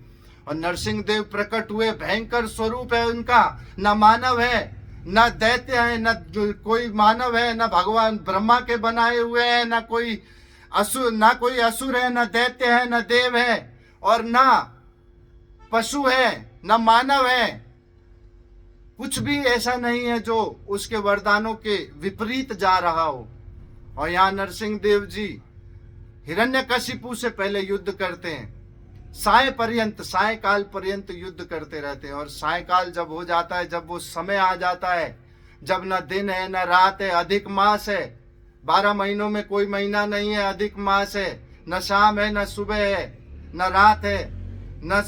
और नरसिंह देव प्रकट हुए, भयंकर स्वरूप है उनका, न मानव है न दैत्य है, न कोई मानव है, न भगवान ब्रह्मा के बनाए हुए हैं, न कोई असुर है, न दैत्य है, न देव है, और न पशु है, न मानव है। कुछ भी ऐसा नहीं है जो उसके वरदानों के विपरीत जा रहा हो। और यहाँ नरसिंह देव जी हिरण्यकशिपु से पहले युद्ध करते हैं, सायकाल पर्यंत युद्ध करते रहते हैं। और सायकाल जब हो जाता है, जब वो समय आ जाता है, जब न दिन है न रात है, अधिक मास है, 12 महीनों में कोई महीना नहीं है, अधिक मास है, न शाम है न सुबह है न रात है, न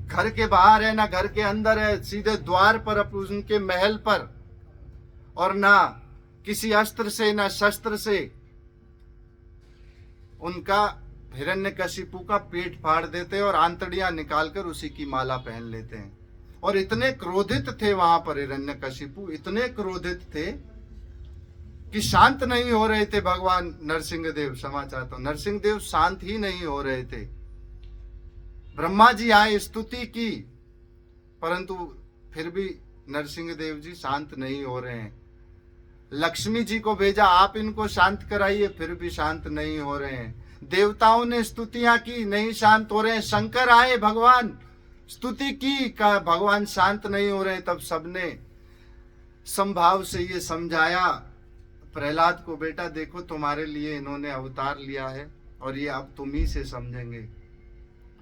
घर के बाहर है न घर के अंदर है, सीधे द्वार पर उनके महल पर, और न किसी अस्त्र से न शस्त्र से उनका हिरण्यकशिपु का पेट फाड़ देते और आंतड़ियां निकालकर उसी की माला पहन लेते हैं। और इतने क्रोधित थे वहां पर हिरण्यकशिपु, इतने क्रोधित थे कि शांत नहीं हो रहे थे भगवान नरसिंह देव। क्षमा चाहता हूं, नरसिंह देव शांत ही नहीं हो रहे थे। ब्रह्मा जी आए, स्तुति की, परंतु फिर भी नरसिंह देव जी शांत नहीं हो रहे हैं। लक्ष्मी जी को भेजा, आप इनको शांत कराइए, फिर भी शांत नहीं हो रहे हैं। देवताओं ने स्तुतियां की, नहीं शांत हो रहे हैं। शंकर आए, भगवान स्तुति की, का भगवान शांत नहीं हो रहे हैं। तब सबने संभाव से ये समझाया प्रहलाद को, बेटा देखो तुम्हारे लिए इन्होंने अवतार लिया है और ये अब तुम ही से समझेंगे।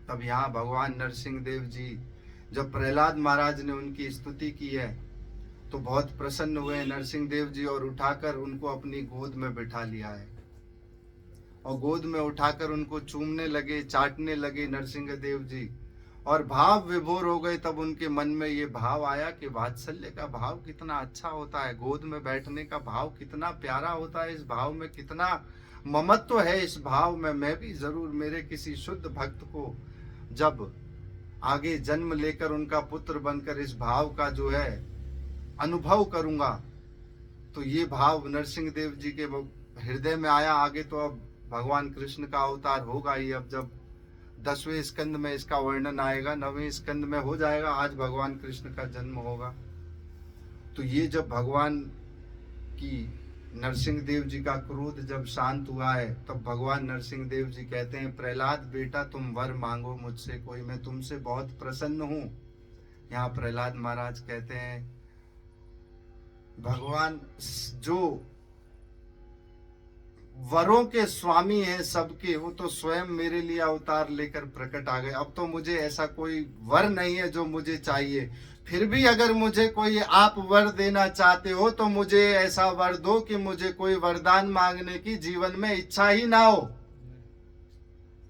तब यहाँ भगवान नरसिंह देव जी, जब प्रहलाद महाराज ने उनकी स्तुति की है तो बहुत प्रसन्न हुए नरसिंह देव जी, और उठाकर उनको अपनी गोद में बिठा लिया है। और गोद में उठाकर उनको चूमने लगे, चाटने लगे नरसिंह देव जी। और भाव विभोर हो गए, तब उनके मन में ये भाव आया कि वात्सल्य का भाव कितना अच्छा होता है, गोद में बैठने का भाव कितना प्यारा होता है, इस भाव में कितना ममत्व है, इस भाव में मैं भी जरूर मेरे किसी शुद्ध भक्त को जब आगे जन्म लेकर उनका पुत्र बनकर इस भाव का जो है अनुभव करूंगा, तो ये भाव नरसिंह देव जी के हृदय में आया। आगे तो अब भगवान कृष्ण का अवतार होगा ही, अब जब 10वें स्कंद में इसका वर्णन आएगा, 9वें स्कंद में हो जाएगा, आज भगवान कृष्ण का जन्म होगा। तो ये जब भगवान की नरसिंह देव जी का क्रोध जब शांत हुआ है, तब भगवान नरसिंह देव जी कहते हैं, प्रहलाद बेटा तुम वर मांगो मुझसे कोई, मैं तुमसे बहुत प्रसन्न हूं। यहाँ प्रहलाद महाराज कहते हैं, भगवान जो वरों के स्वामी हैं सबके, वो तो स्वयं मेरे लिए अवतार लेकर प्रकट आ गए। अब तो मुझे ऐसा कोई वर नहीं है जो मुझे चाहिए, फिर भी अगर मुझे कोई आप वर देना चाहते हो तो मुझे ऐसा वर दो कि मुझे कोई वरदान मांगने की जीवन में इच्छा ही ना हो,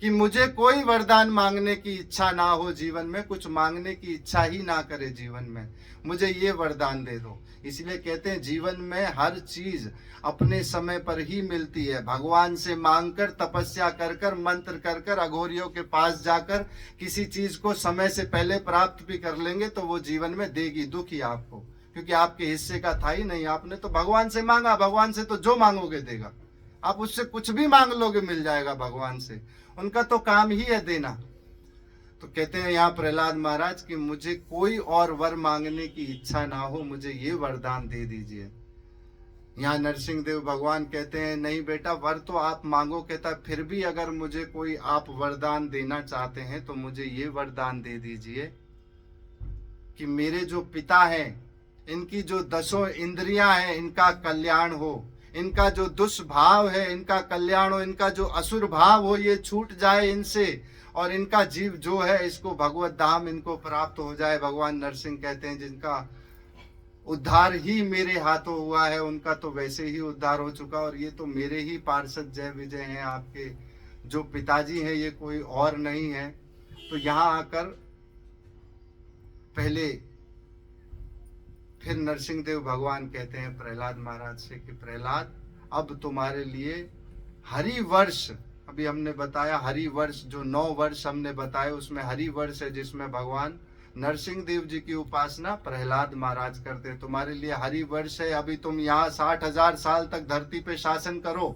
कि मुझे कोई वरदान मांगने की इच्छा ना हो, जीवन में कुछ मांगने की इच्छा ही ना करे, जीवन में मुझे ये वरदान दे दो। इसलिए कहते हैं जीवन में हर चीज अपने समय पर ही मिलती है। भगवान से मांगकर, तपस्या कर कर, मंत्र कर कर, अघोरियों के पास जाकर किसी चीज को समय से पहले प्राप्त भी कर लेंगे तो वो जीवन में देगी दुख ही आपको, क्योंकि आपके हिस्से का था ही नहीं। आपने तो भगवान से मांगा, भगवान से तो जो मांगोगे देगा। आप उससे कुछ भी मांग लोगे मिल जाएगा भगवान से, उनका तो काम ही है देना। तो कहते हैं यहाँ प्रहलाद महाराज कि मुझे कोई और वर मांगने की इच्छा ना हो, मुझे ये वरदान दे दीजिए। यहाँ नरसिंह देव भगवान कहते हैं, नहीं बेटा वर तो आप मांगो। कहता है फिर भी अगर मुझे कोई आप वरदान देना चाहते हैं तो मुझे ये वरदान दे दीजिए कि मेरे जो पिता हैं, इनकी जो 10 इंद्रियां हैं, इनका कल्याण हो, इनका जो दुष्भाव है इनका कल्याण हो, इनका जो असुर भाव हो ये छूट जाए इनसे, और इनका जीव जो है इसको भगवत धाम इनको प्राप्त हो जाए। भगवान नरसिंह कहते हैं जिनका उद्धार ही मेरे हाथों हुआ है, उनका तो वैसे ही उद्धार हो चुका, और ये तो मेरे ही पार्षद जय विजय हैं, आपके जो पिताजी हैं ये कोई और नहीं है। तो यहाँ आकर पहले फिर नरसिंह देव भगवान कहते हैं प्रहलाद महाराज से कि प्रहलाद अब तुम्हारे लिए हरि वर्ष, अभी हमने बताया हरि वर्ष, जो 9 वर्ष हमने बताए उसमें हरि वर्ष है जिसमें भगवान नरसिंह देव जी की उपासना प्रहलाद महाराज करते हैं। तुम्हारे लिए हरि वर्ष है, अभी तुम यहाँ 60,000 साल तक धरती पे शासन करो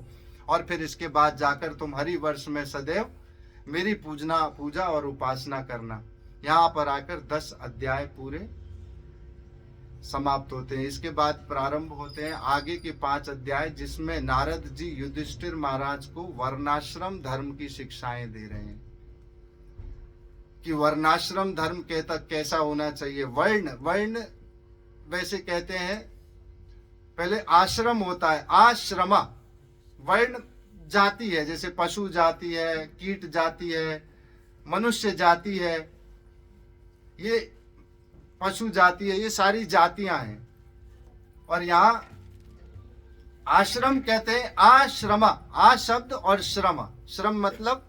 और फिर इसके बाद जाकर तुम हरि वर्ष में सदैव मेरी पूजा और उपासना करना। यहाँ पर आकर 10 अध्याय पूरे समाप्त होते हैं। इसके बाद प्रारंभ होते हैं आगे के 5 अध्याय, जिसमें नारद जी युधिष्ठिर महाराज को वर्णाश्रम धर्म की शिक्षाएं दे रहे हैं कि वर्णाश्रम धर्म कैसा होना चाहिए। वर्ण वैसे कहते हैं, पहले आश्रम होता है, आश्रमा। वर्ण जाति है, जैसे पशु जाति है, कीट जाति है, मनुष्य जाति है, ये पशु जाति है, ये सारी जातियां हैं। और यहाँ आश्रम कहते हैं आश्रमा, आ शब्द और श्रम, श्रम मतलब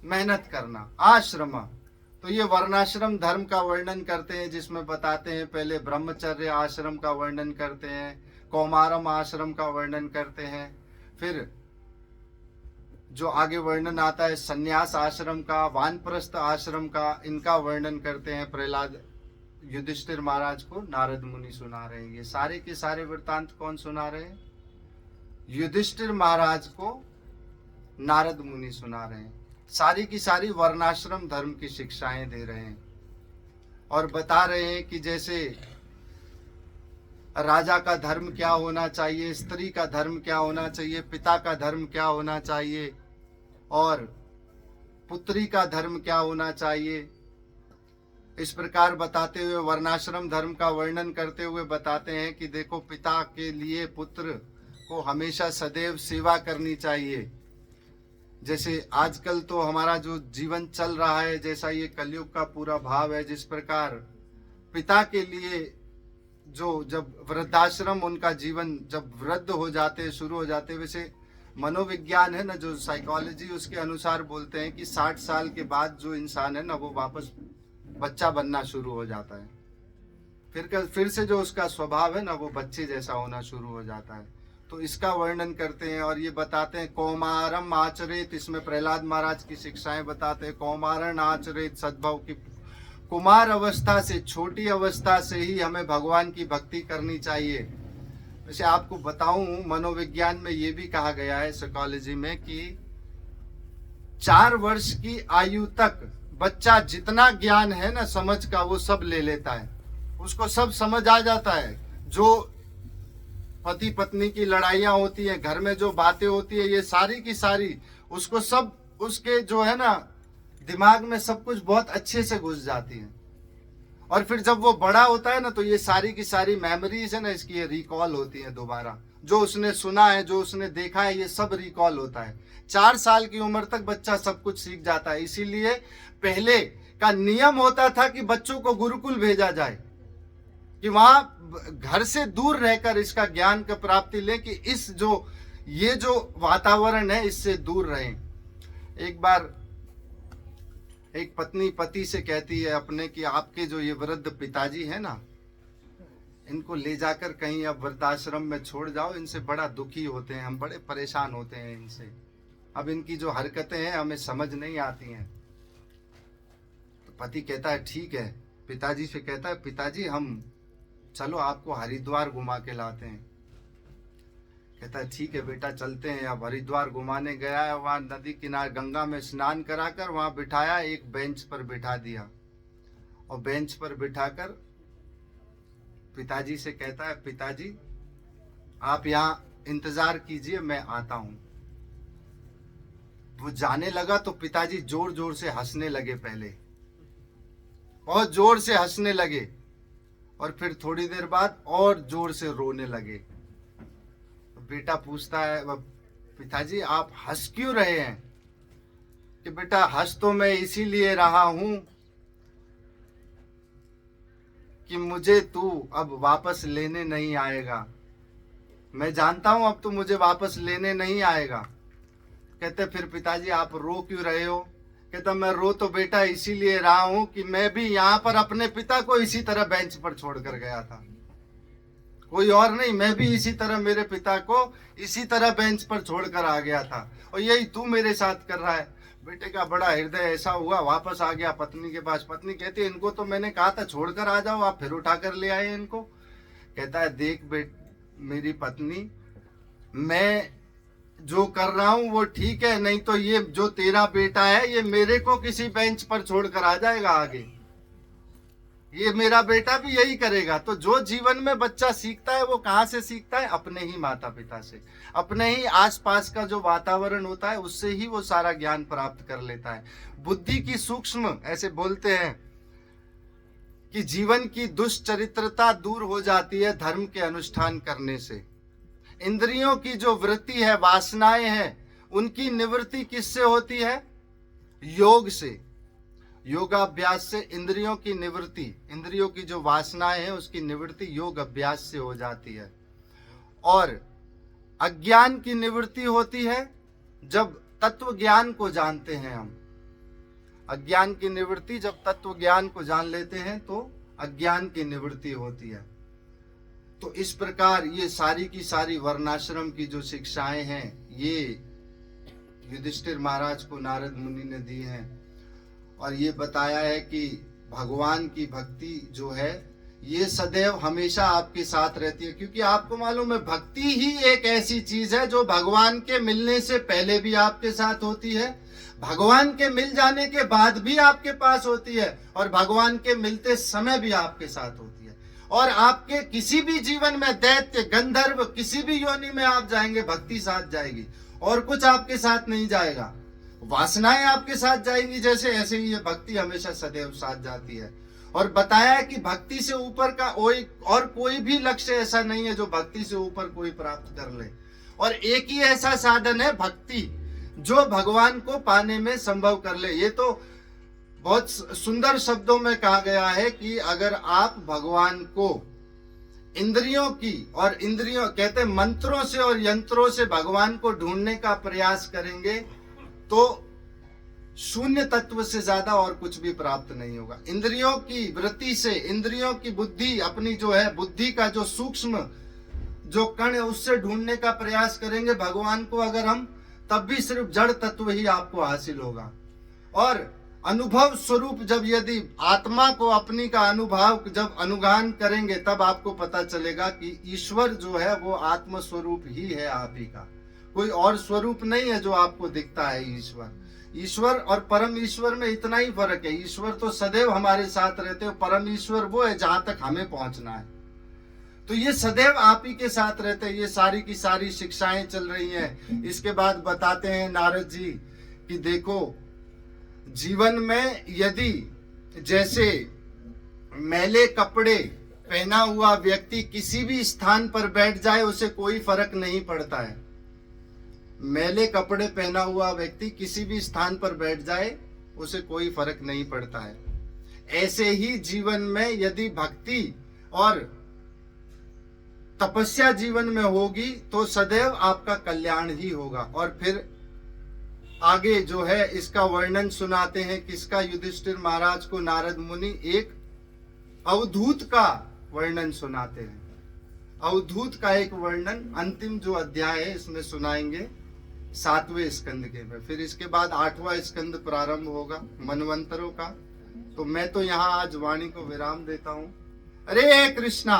मेहनत करना, आश्रमा। तो ये वर्णाश्रम धर्म का वर्णन करते हैं, जिसमें बताते हैं पहले ब्रह्मचर्य आश्रम का वर्णन करते हैं, कौमारम आश्रम का वर्णन करते हैं, फिर जो आगे वर्णन आता है संन्यास आश्रम का, वानप्रस्थ आश्रम का, इनका वर्णन करते हैं। प्रहलाद युधिष्ठिर महाराज को नारद मुनि सुना रहे हैं। ये सारे के सारे वृत्तांत कौन सुना रहे हैं? युधिष्ठिर महाराज को नारद मुनि सुना रहे हैं। सारी की सारी वर्णाश्रम धर्म की शिक्षाएं दे रहे हैं और बता रहे हैं कि जैसे राजा का धर्म क्या होना चाहिए, स्त्री का धर्म क्या होना चाहिए, पिता का धर्म क्या होना चाहिए और पुत्री का धर्म क्या होना चाहिए। इस प्रकार बताते हुए वर्णाश्रम धर्म का वर्णन करते हुए बताते हैं कि देखो, पिता के लिए पुत्र को हमेशा सदैव सेवा करनी चाहिए। जैसे आजकल तो हमारा जो जीवन चल रहा है, जैसा ये कलयुग का पूरा भाव है, जिस प्रकार पिता के लिए जो जब वृद्धाश्रम उनका जीवन जब वृद्ध हो जाते शुरू हो जाते, वैसे मनोविज्ञान है ना, जो साइकोलॉजी, उसके अनुसार बोलते हैं कि 60 साल के बाद जो इंसान है ना, वो वापस बच्चा बनना शुरू हो जाता है। फिर से जो उसका स्वभाव है ना, वो बच्चे जैसा होना शुरू हो जाता है। तो इसका वर्णन करते हैं और ये बताते हैं कौमारम आचरित, इसमें प्रहलाद महाराज की शिक्षाएं बताते हैं। कौमारण आचरित सद्भव की कुमार अवस्था से, छोटी अवस्था से ही हमें भगवान की भक्ति करनी चाहिए। वैसे आपको बताऊं, मनोविज्ञान में ये भी कहा गया है, साइकोलॉजी में, कि 4 वर्ष की आयु तक बच्चा जितना ज्ञान है ना समझ का, वो सब ले लेता है, उसको सब समझ आ जाता है। जो पति पत्नी की लड़ाइयाँ होती हैं, घर में जो बातें होती है, ये सारी की सारी उसको सब, उसके जो है ना दिमाग में सब कुछ बहुत अच्छे से घुस जाती है। और फिर जब वो बड़ा होता है ना, तो ये सारी की सारी मेमोरीज है ना, इसकी रिकॉल होती है दोबारा। जो उसने सुना है, जो उसने देखा है, ये सब रिकॉल होता है। 4 साल की उम्र तक बच्चा सब कुछ सीख जाता है। इसीलिए पहले का नियम होता था कि बच्चों को गुरुकुल भेजा जाए, कि वहां घर से दूर रहकर इसका ज्ञान का प्राप्ति ले, कि ये जो वातावरण है इससे दूर रहें। एक बार एक पत्नी पति से कहती है अपने कि आपके जो ये वृद्ध पिताजी है ना, इनको ले जाकर कहीं अब वृद्धाश्रम में छोड़ जाओ, इनसे बड़ा दुखी होते हैं हम, बड़े परेशान होते हैं इनसे, अब इनकी जो हरकतें हैं हमें समझ नहीं आती हैं। तो पति कहता है ठीक है, पिताजी से कहता है पिताजी हम चलो आपको हरिद्वार घुमा के लाते हैं। कहता है ठीक है बेटा चलते हैं। अब हरिद्वार घुमाने गया है, वहाँ नदी किनारे गंगा में स्नान कराकर वहाँ बिठाया, एक बेंच पर बिठा दिया और बेंच पर बिठाकर पिताजी से कहता है पिताजी आप यहाँ इंतजार कीजिए, मैं आता हूँ। वो जाने लगा तो पिताजी जोर जोर से हंसने लगे, पहले बहुत जोर से हंसने लगे और फिर थोड़ी देर बाद और जोर से रोने लगे। बेटा पूछता है पिताजी आप हंस क्यों रहे हैं? कि बेटा हंस तो मैं इसीलिए रहा हूं कि मुझे तू अब वापस लेने नहीं आएगा। मैं जानता हूं अब तू मुझे वापस लेने नहीं आएगा। कहते फिर पिताजी आप रो क्यों रहे हो? कहता मैं रो तो बेटा इसीलिए रहा हूं कि मैं भी यहाँ पर अपने पिता को इसी तरह बेंच पर छोड़कर गया था, कोई और नहीं, मैं भी इसी तरह मेरे पिता को इसी तरह बेंच पर छोड़कर आ गया था और यही तू मेरे साथ कर रहा है। बेटे का बड़ा हृदय ऐसा हुआ, वापस आ गया पत्नी के पास। पत्नी कहती है इनको तो मैंने कहा था छोड़कर आ जाओ, आप फिर उठा कर ले आए इनको। कहता है देख मेरी पत्नी, मैं जो कर रहा हूं वो ठीक है, नहीं तो ये जो तेरा बेटा है ये मेरे को किसी बेंच पर छोड़कर आ जाएगा आगे, ये मेरा बेटा भी यही करेगा। तो जो जीवन में बच्चा सीखता है वो कहाँ से सीखता है? अपने ही माता पिता से, अपने ही आसपास का जो वातावरण होता है उससे ही वो सारा ज्ञान प्राप्त कर लेता है। बुद्धि की सूक्ष्म, ऐसे बोलते हैं कि जीवन की दुष्चरित्रता दूर हो जाती है धर्म के अनुष्ठान करने से। इंद्रियों की जो वृत्ति है, वासनाएं हैं, उनकी निवृत्ति किससे होती है? योग से। योगाभ्यास से इंद्रियों की निवृत्ति, इंद्रियों की जो वासनाएं हैं उसकी निवृत्ति योग अभ्यास से हो जाती है। और अज्ञान की निवृत्ति होती है जब तत्व ज्ञान को जानते हैं हम। अज्ञान की निवृत्ति जब तत्व ज्ञान को जान लेते हैं तो अज्ञान की निवृत्ति होती है। तो इस प्रकार ये सारी की सारी वर्णाश्रम की जो शिक्षाएं हैं ये युधिष्ठिर महाराज को नारद मुनि ने दी हैं और ये बताया है कि भगवान की भक्ति जो है ये सदैव हमेशा आपके साथ रहती है, क्योंकि आपको मालूम है भक्ति ही एक ऐसी चीज है जो भगवान के मिलने से पहले भी आपके साथ होती है, भगवान के मिल जाने के बाद भी आपके पास होती है और भगवान के मिलते समय भी आपके साथ होती है। और आपके किसी भी जीवन में दैत्य गंधर्व किसी भी योनि में आप जाएंगे भक्ति साथ जाएगी और कुछ आपके साथ नहीं जाएगा। वासनाएं आपके साथ जाएंगी जैसे, ऐसे ही ये भक्ति हमेशा सदैव साथ जाती है। और बताया है कि भक्ति से ऊपर का और कोई भी लक्ष्य ऐसा नहीं है जो भक्ति से ऊपर कोई प्राप्त कर ले। और एक ही ऐसा साधन है भक्ति जो भगवान को पाने में संभव कर ले। ये तो बहुत सुंदर शब्दों में कहा गया है कि अगर आप भगवान को इंद्रियों की, और इंद्रियों कहते हैं मंत्रों से और यंत्रों से भगवान को ढूंढने का प्रयास करेंगे तो शून्य तत्व से ज्यादा और कुछ भी प्राप्त नहीं होगा। इंद्रियों की वृत्ति से, इंद्रियों की बुद्धि, अपनी जो है बुद्धि का जो सूक्ष्म जो कण है उससे ढूंढने का प्रयास करेंगे भगवान को अगर हम, तब भी सिर्फ जड़ तत्व ही आपको हासिल होगा। और अनुभव स्वरूप जब यदि आत्मा को अपनी का अनुभव जब अनुगान करेंगे तब आपको पता चलेगा कि ईश्वर जो है वो आत्म स्वरूप ही है आप ही का, कोई और स्वरूप नहीं है जो आपको दिखता है। ईश्वर और परम ईश्वर में इतना ही फर्क है। ईश्वर तो सदैव हमारे साथ रहते हैं, परम ईश्वर वो है जहां तक हमें पहुंचना है। तो ये सदैव आप ही के साथ रहते हैं। ये सारी की सारी शिक्षाएं चल रही हैं। इसके बाद बताते हैं नारद जी कि देखो जीवन में यदि जैसे मैले कपड़े पहना हुआ व्यक्ति किसी भी स्थान पर बैठ जाए उसे कोई फर्क नहीं पड़ता है। मैले कपड़े पहना हुआ व्यक्ति किसी भी स्थान पर बैठ जाए उसे कोई फर्क नहीं पड़ता है। ऐसे ही जीवन में यदि भक्ति और तपस्या जीवन में होगी तो सदैव आपका कल्याण ही होगा। और फिर आगे जो है इसका वर्णन सुनाते हैं किसका, युधिष्ठिर महाराज को नारद मुनि एक अवधूत का वर्णन सुनाते हैं। अवधूत का एक वर्णन अंतिम जो अध्याय है इसमें सुनाएंगे 7वें स्कंद के में। फिर इसके बाद 8वां स्कंद प्रारंभ होगा मनवंतरों का। तो मैं तो यहाँ आज वाणी को विराम देता हूँ। हरे कृष्णा।